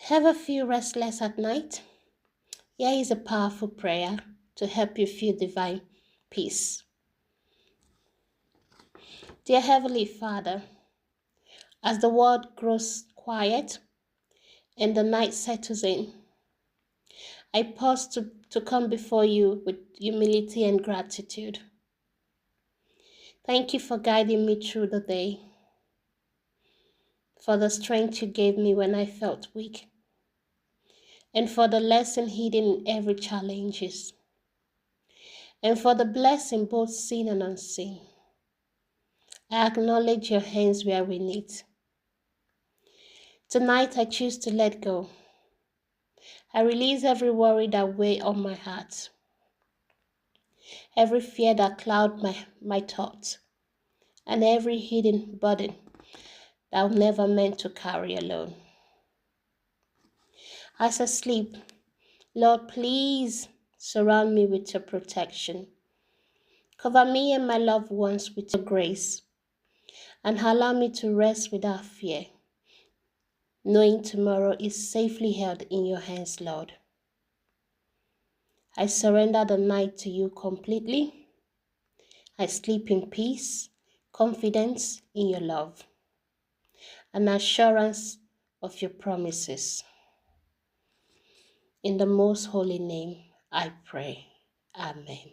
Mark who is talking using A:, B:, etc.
A: Ever feel restless at night? Here is a powerful prayer to help you feel divine peace. Dear Heavenly Father, as the world grows quiet and the night settles in, I pause to come before you with humility and gratitude. Thank you for guiding me through the day, for the strength you gave me when I felt weak, and for the lesson hidden in every challenge, and for the blessing both seen and unseen. I acknowledge your hands where we need. Tonight I choose to let go. I release every worry that weighs on my heart, every fear that clouds my thoughts, and every hidden burden that I'm never meant to carry alone. As I sleep, Lord, please surround me with your protection. Cover me and my loved ones with your grace, and allow me to rest without fear, knowing tomorrow is safely held in your hands, Lord. I surrender the night to you completely. I sleep in peace, confidence in your love, and assurance of your promises. In the most holy name, I pray. Amen.